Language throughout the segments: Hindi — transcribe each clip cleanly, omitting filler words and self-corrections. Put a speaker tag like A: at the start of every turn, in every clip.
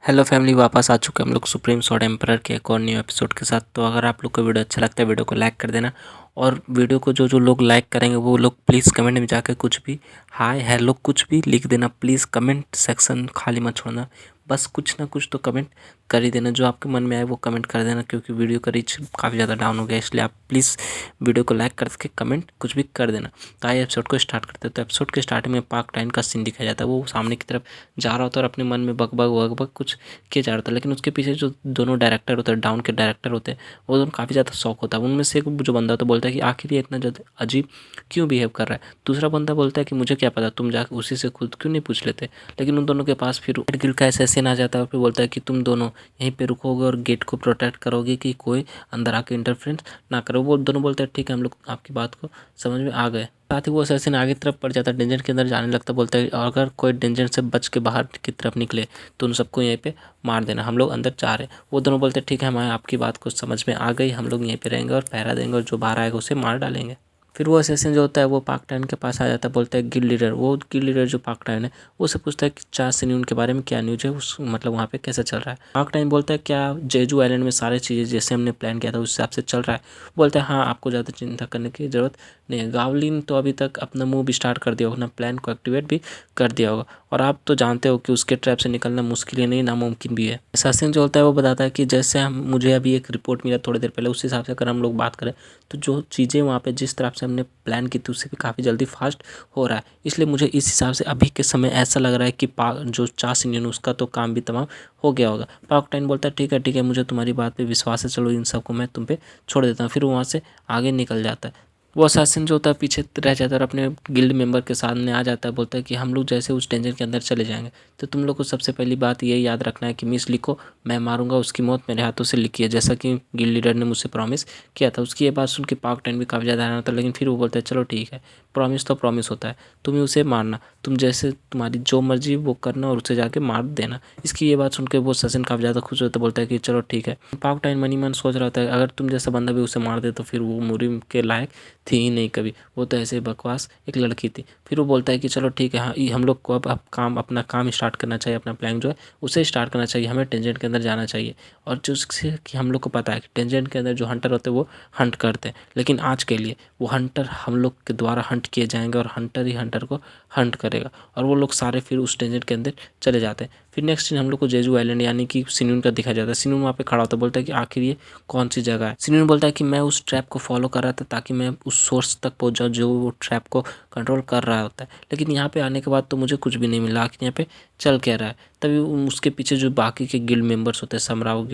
A: हेलो फैमिली, वापस आ चुके हैं हम लोग सुप्रीम स्वॉर्ड एम्परर के एक और न्यू एपिसोड के साथ। तो अगर आप लोग को वीडियो अच्छा लगता है वीडियो को लाइक कर देना। और वीडियो को जो जो लोग लाइक करेंगे वो लोग प्लीज़ कमेंट में जाकर कुछ भी हाय हेलो कुछ भी लिख देना। प्लीज़ कमेंट सेक्शन खाली मत छोड़ना, बस कुछ ना कुछ तो कमेंट कर ही देना। जो आपके मन में आए वो कमेंट कर देना, क्योंकि वीडियो का रीच काफ़ी ज़्यादा डाउन हो गया, इसलिए आप प्लीज़ वीडियो को लाइक करके कमेंट कुछ भी कर देना। तो आइए एपिसोड को स्टार्ट करते हैं। तो एपिसोड के स्टार्टिंग में पार्क टाइन का सीन दिखाया जाता है। वो सामने की तरफ जा रहा होता है और अपने मन में बक बक वक बक कुछ किया जा रहा था। लेकिन उसके पीछे जो दोनों डायरेक्टर होते हैं, डाउन के डायरेक्टर होते हैं, वो दोनों काफ़ी ज़्यादा शौक होता है। उनमें से एक जो बंदा होता है बोलता है कि आखिर ये इतना ज़्यादा अजीब क्यों बिहेव कर रहा है। दूसरा बंदा बोलता है कि मुझे क्या पता, तुम जाकर उसी से खुद क्यों नहीं पूछ लेते। लेकिन उन दोनों के पास फिर गिल का एसएसएन आ जाता है और फिर बोलता है कि तुम दोनों यहीं पे रुकोगे और गेट को प्रोटेक्ट करोगे कि कोई अंदर आके इंटरफेरेंस ना करो। वो दोनों बोलते हैं ठीक है, हम लोग आपकी बात को समझ में आ गए। साथ ही वो असैसिन आगे तरफ पड़ जाता है, डेंजर के अंदर जाने लगता, बोलता है अगर कोई डेंजर से बच के बाहर की तरफ निकले तो उन सबको यहीं पे मार देना, हम लोग अंदर जा रहे हैं। वो दोनों बोलते हैं ठीक है, हमें आपकी बात को समझ में आ गई, हम लोग यहीं पे रहेंगे और पहरा देंगे और जो बाहर आएगा उसे मार डालेंगे। फिर वो असैसिन जो होता है वो पार्क टाइन के पास आ जाता है, बोलता है गिल्ड लीडर। वो गिल्ड लीडर जो पार्क टाइन है वो से पूछता है कि चार सिन्यून के बारे में क्या न्यूज है, उस मतलब वहाँ पे कैसा चल रहा है। पार्क टाइन बोलता है क्या जेजू आइलैंड में सारी चीज़ें जैसे हमने प्लान किया था उस हिसाब से चल रहा है। बोलता है हाँ, आपको ज़्यादा चिंता करने की ज़रूरत नहीं है। गावलिन तो अभी तक अपना मूव भी स्टार्ट कर दिया होगा, अपना प्लान को एक्टिवेट भी कर दिया होगा, और आप तो जानते हो कि उसके ट्रैप से निकलना मुश्किल ही नहीं नामुमकिन भी है। असैसिन जो होता है वो बताता है कि जैसे हम मुझे अभी एक रिपोर्ट मिला थोड़ी देर पहले, उस हिसाब से अगर हम लोग बात करें तो जो चीज़ें वहाँ पे जिस तरह से हमने प्लान की थी उससे भी काफ़ी जल्दी फास्ट हो रहा है। इसलिए मुझे इस हिसाब से अभी के समय ऐसा लग रहा है कि जो चास इंडियन उसका तो काम भी तमाम हो गया होगा। पार्क टाइन बोलता है ठीक है, मुझे तुम्हारी बात पे विश्वास है, चलो इन सबको मैं तुम पे छोड़ देता हूँ। फिर वहाँ से आगे निकल जाता है। वो असैसिन जो होता है पीछे रह जाता है और अपने गिल्ड मेंबर के सामने आ जाता है, बोलता है कि हम लोग जैसे उस डेंजर के अंदर चले जाएंगे तो तुम लोग को सबसे पहली बात ये याद रखना है कि मिस ली को मैं मारूंगा, उसकी मौत मेरे हाथों से लिखी है, जैसा कि गिल्ड लीडर ने मुझसे प्रॉमिस किया था। उसकी ये बात सुन के पार्क टाइन भी काफ़ी ज़्यादा हैरान होता है, लेकिन फिर वो बोलता है चलो ठीक है, प्रॉमिस तो प्रॉमिस होता है, तुम ही उसे मारना, तुम जैसे तुम्हारी जो मर्जी वो करना और उसे जाके मार देना। इसकी ये बात सुन के वो असैसिन काफ़ी ज़्यादा खुश होता है, बोलता है कि चलो ठीक है। पार्क टाइन मनी मन सोच रहा होता है अगर तुम जैसा बंदा भी उसे मार दे तो फिर वो मुरीम के लायक थी ही नहीं कभी, वो तो ऐसे बकवास एक लड़की थी। फिर वो बोलता है कि चलो ठीक है, हाँ हम लोग को अब अपना काम स्टार्ट करना चाहिए, अपना प्लान जो है उसे स्टार्ट करना चाहिए, हमें टेंजेंट के अंदर जाना चाहिए। और जिससे कि हम लोग को पता है कि टेंजेंट के अंदर जो हंटर होते हैं वो हंट करते हैं, लेकिन आज के लिए वो हंटर हम लोग के द्वारा हंट किए जाएंगे और हंटर ही हंटर को हंट करेगा। और वो लोग सारे फिर उस टेंजेंट के अंदर चले जाते हैं। फिर नेक्स्ट सीन हम लोग को जेजू आइलैंड यानी कि सिन्यून का दिखाया जाता है। सिन्यून वहाँ पे खड़ा होता है, बोलता है कि आखिर ये कौन सी जगह है। सिन्यून बोलता है कि मैं उस ट्रैप को फॉलो कर रहा था ताकि मैं उस सोर्स तक पहुँच जाऊँ जो वो ट्रैप को कंट्रोल कर रहा होता है, लेकिन यहाँ पे आने के बाद तो मुझे कुछ भी नहीं मिला, आखिर यहाँ पे चल क्या रहा है। तभी उसके पीछे जो बाकी के गिल्ड मेंबर्स होते हैं, समराव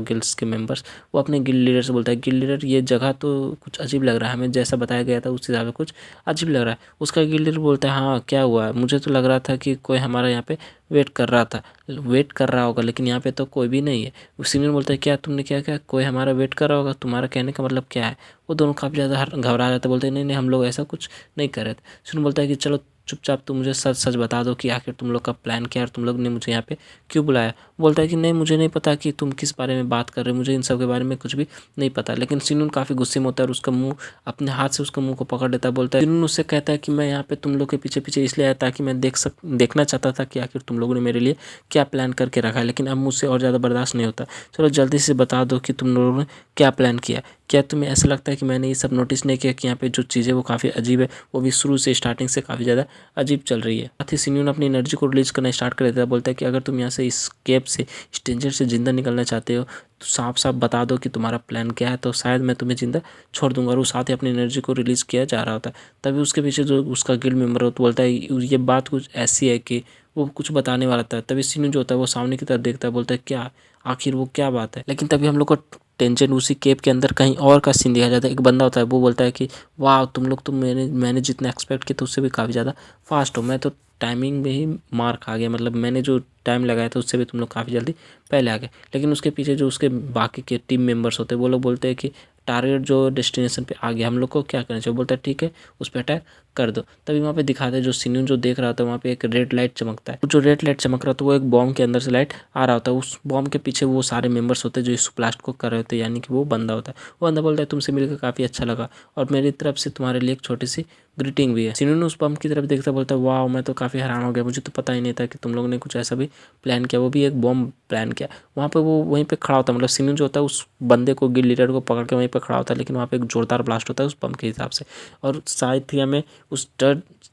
A: गिल्ड्स के मेंबर्स, वो अपने गिल्ड लीडर से बोलता है गिल्ड लीडर ये जगह तो कुछ अजीब लग रहा है, हमें जैसा बताया गया था उस हिसाब से कुछ अजीब लग रहा है। उसका गिल्ड लीडर बोलता है हाँ क्या हुआ है, मुझे तो लग रहा था कि कोई हमारा यहाँ पे वेट कर रहा था, वेट कर रहा होगा, लेकिन यहाँ पे तो कोई भी नहीं है। सीनियर बोलता है क्या तुमने क्या क्या कोई हमारा वेट कर रहा होगा, तुम्हारा कहने का मतलब क्या है। वो दोनों काफ़ी ज़्यादा घबरा जाते, बोलते हैं नहीं हम लोग ऐसा कुछ नहीं कर रहे थे। सीनियर बोलता है कि चलो चुपचाप तुम मुझे सच सच बता दो कि आखिर तुम लोग का प्लान क्या है और तुम लोग ने मुझे यहाँ पे क्यों बुलाया। बोलता है कि नहीं मुझे नहीं पता कि तुम किस बारे में बात कर रहे हो, मुझे इन सब के बारे में कुछ भी नहीं पता। लेकिन सिनून काफ़ी गुस्से में होता है और उसका मुंह अपने हाथ से उसका मुंह को पकड़ लेता है। बोलता है सिनून उससे कहता है कि मैं यहाँ पे तुम लोग के पीछे पीछे इसलिए आया ताकि मैं देखना चाहता था कि आखिर तुम लोगों ने मेरे लिए क्या प्लान करके रखा है, लेकिन अब मुझसे और ज़्यादा बर्दाश्त नहीं होता, चलो जल्दी से बता दो कि तुम लोगों ने क्या प्लान किया। क्या तुम्हें ऐसा लगता है कि मैंने ये सब नोटिस नहीं किया कि यहाँ पे जो चीज़ें वो काफ़ी अजीब है, वो भी शुरू से स्टार्टिंग से काफ़ी ज़्यादा अजीब चल रही है। साथ ही सिन्यून अपनी एनर्जी को रिलीज करना स्टार्ट कर देता है, बोलता है कि अगर तुम यहाँ से इस केप से इस डेंजर से जिंदा निकलना चाहते हो तो साफ साफ बता दो कि तुम्हारा प्लान क्या है, तो शायद मैं तुम्हें जिंदा छोड़ दूंगा। और वो साथ ही अपनी एनर्जी को रिलीज़ किया जा रहा होता है। तभी उसके पीछे जो उसका गिल्ड मेंबर हो तो बोलता है ये बात कुछ ऐसी है कि वो कुछ बताने वाला था। तभी सिन्यू जो होता है वो सामने की तरफ देखता है, बोलता है क्या आखिर वो क्या बात है। लेकिन तभी हम लोग को टेंशन उसी केप के अंदर कहीं और का सीन दिखाया जाता है। एक बंदा होता है वो बोलता है कि वाह तुम लोग तो मैंने जितना एक्सपेक्ट किया था उससे भी काफ़ी ज़्यादा फास्ट हो, मैं तो टाइमिंग में ही मार खा गया, मतलब मैंने जो टाइम लगाया था उससे भी तुम लोग काफ़ी जल्दी पहले आ गए। लेकिन उसके पीछे जो उसके बाकी के टीम मेंबर्स होते हैं वो लोग बोलते हैं कि टारगेट जो डेस्टिनेशन पे आ गया, हम लोग को क्या करना चाहिए। बोलता है ठीक है उस पर अटैक कर दो। तभी वहाँ पे दिखाते हैं जो सिन्यू जो देख रहा था वहाँ पे एक रेड लाइट चमकता है। जो रेड लाइट चमक रहा था वो एक बॉम्ब के अंदर से लाइट आ रहा होता है। उस बॉम्ब के पीछे वो सारे मेंबर्स होते हैं जो इस ब्लास्ट को कर रहे होते हैं, यानी कि वो बंदा होता है। वो बंदा बोलता है तुमसे मिलकर काफ़ी अच्छा लगा और मेरी तरफ से तुम्हारे लिए एक छोटी सी ग्रीटिंग भी है। सिन्यू ने उस बम की तरफ देखता बोलता है वाह, मैं तो काफ़ी हैरान हो गया, मुझे तो पता ही नहीं था कि तुम लोगों ने कुछ ऐसा भी प्लान किया, वो भी एक बॉम्ब प्लान किया। वहाँ पे वो वहीं पे खड़ा होता है, मतलब सिन्यू जो होता है उस बंदे को गिल लीडर को पकड़ के वहीं पे खड़ा होता है, लेकिन वहाँ पे एक जोरदार ब्लास्ट होता है उस बम के हिसाब से। और शायद ही हमें उस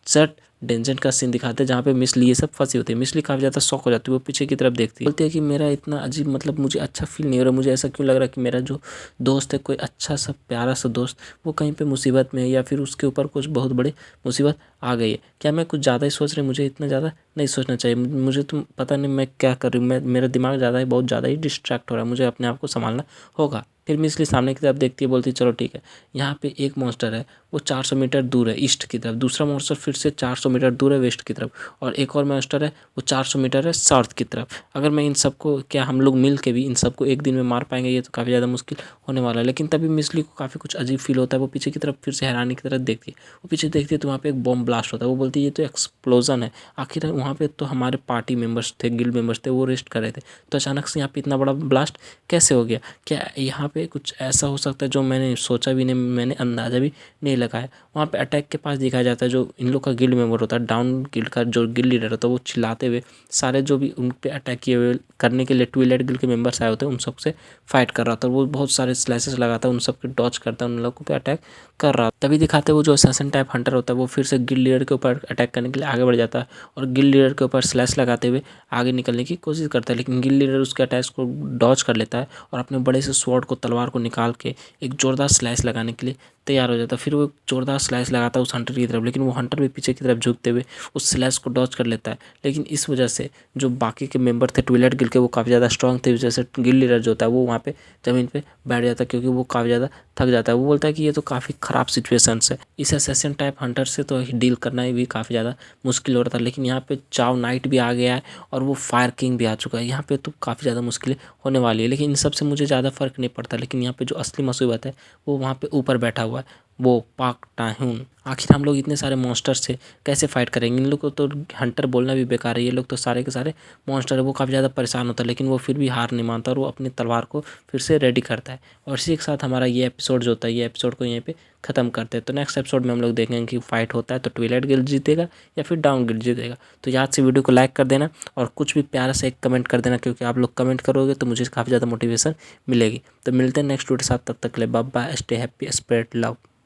A: सेट डेंजन का सीन दिखाते हैं जहाँ पे मिस ली ये सब फंसी होती है। मिस ली काफ़ी ज़्यादा शॉक हो जाती है, वो पीछे की तरफ देखती है, बोलती है कि मेरा इतना अजीब, मतलब मुझे अच्छा फील नहीं हो रहा, मुझे ऐसा क्यों लग रहा है कि मेरा जो दोस्त है, कोई अच्छा सा प्यारा सा दोस्त, वो कहीं पे मुसीबत में है या फिर उसके ऊपर कुछ बहुत बड़ी मुसीबत आ गई है। क्या मैं कुछ ज़्यादा ही सोच रही, मुझे इतना ज़्यादा नहीं सोचना चाहिए, मुझे तुम पता नहीं मैं क्या कर रही हूँ, मैं मेरा दिमाग ज़्यादा ही बहुत ज़्यादा ही डिस्ट्रैक्ट हो रहा है, मुझे अपने आप को संभालना होगा। फिर मिसली सामने की तरफ देखती है, बोलती है चलो ठीक है, यहाँ पे एक मॉन्स्टर है वो 400 मीटर दूर है ईस्ट की तरफ, दूसरा मॉन्स्टर फिर से 400 मीटर दूर है वेस्ट की तरफ, और एक और मॉन्स्टर है वो 400 मीटर है साउथ की तरफ। अगर मैं इन सबको, क्या हम लोग मिल के भी इन सबको एक दिन में मार पाएंगे, ये तो काफ़ी ज़्यादा मुश्किल होने वाला है। लेकिन तभी मिसली को काफ़ी कुछ अजीब फील होता है, वो पीछे की तरफ फिर से हैरानी की तरफ देखती है। वो पीछे देखती है तो वहाँ पे एक बॉम्ब ब्लास्ट होता है। वो बोलती है ये तो एक्सप्लोजन है, आखिर वहाँ पे तो हमारे पार्टी मेंबर्स थे, गिल्ड मेंबर्स थे, वो रेस्ट कर रहे थे, तो अचानक से यहाँ पे इतना बड़ा ब्लास्ट कैसे हो गया? क्या यहाँ पे कुछ ऐसा हो सकता है जो मैंने सोचा भी नहीं, मैंने अंदाज़ा भी नहीं लगाया? वहाँ पे अटैक के पास दिखाया जाता है जो इन लोग का गिल्ड मेंबर होता है, डाउन गिल्ड का जो गिल्ड लीडर होता है, वो चिल्लाते हुए सारे जो भी उन पे अटैक किए हुए करने के लिए ट्विलाइट गिल्ड के मेंबर्स आए होते हैं उन सब से फाइट कर रहा था। वो बहुत सारे स्लाइसेस लगाता है, उन सब के डॉच करता है, उन लोगों पे अटैक कर रहा। तभी दिखाते हैं वो जो असैसिन टाइप हंटर होता है वो फिर से गिल्ड लीडर के ऊपर अटैक करने के लिए आगे बढ़ जाता है और गिल्ड लीडर के ऊपर स्लैश लगाते हुए आगे निकलने की कोशिश करता है, लेकिन गिल्ड लीडर उसके अटैक्स को डॉच कर लेता है और अपने बड़े से स्वॉर्ड को, तलवार को निकाल के एक जोरदार स्लाइस लगाने के लिए तैयार हो जाता है। फिर वो जोरदार स्लाइस लगाता है उस हंटर की तरफ, लेकिन वो हंटर भी पीछे की तरफ झुकते हुए उस स्लैश को डॉच कर लेता है। लेकिन इस वजह से जो बाकी के मेंबर थे ट्विलाइट गिल्ड के, वो काफ़ी ज़्यादा स्ट्रॉन्ग थे, इस वजह से गिल्ड लीडर जो होता है वो वहाँ पे ज़मीन पे बैठ जाता है, क्योंकि वो काफ़ी ज़्यादा थक जाता है। वो बोलता है कि ये तो काफ़ी ख़राब सिचुएशन है, इस असैसिन टाइप हंटर से तो डील करना ही भी काफ़ी ज़्यादा मुश्किल हो रहा था, लेकिन यहाँ पे चाव नाइट भी आ गया है और वो फायर किंग भी आ चुका है, यहाँ पे तो काफ़ी ज़्यादा मुश्किलें होने वाली है। लेकिन इन सब से मुझे ज़्यादा फ़र्क नहीं पड़ता, लेकिन यहाँ पे जो असली मुसीबत है वो वहाँ पे ऊपर बैठा हुआ है, वो पाक टाहून। आखिर हम लोग इतने सारे मॉन्स्टर से कैसे फाइट करेंगे? इन लोग को तो हंटर बोलना भी बेकार है, ये लोग तो सारे के सारे मॉन्स्टर है। वो काफ़ी ज़्यादा परेशान होता है, लेकिन वो फिर भी हार नहीं मानता और वो अपनी तलवार को फिर से रेडी करता है। और इसी के साथ हमारा ये एपिसोड जो होता है, ये एपिसोड को यहीं पे ख़त्म करते हैं। तो नेक्स्ट एपिसोड में हम लोग देखेंगे कि फाइट होता है तो ट्विलाइट गिल्ड जीतेगा या फिर डाउन गिल्ड जीतेगा। तो याद से वीडियो को लाइक कर देना और कुछ भी प्यारा से एक कमेंट कर देना, क्योंकि आप लोग कमेंट करोगे तो मुझे काफ़ी ज़्यादा मोटिवेशन मिलेगी। तो मिलते हैं नेक्स्ट वीडियो के साथ, तब तक के लिए bye bye, stay happy, spread love.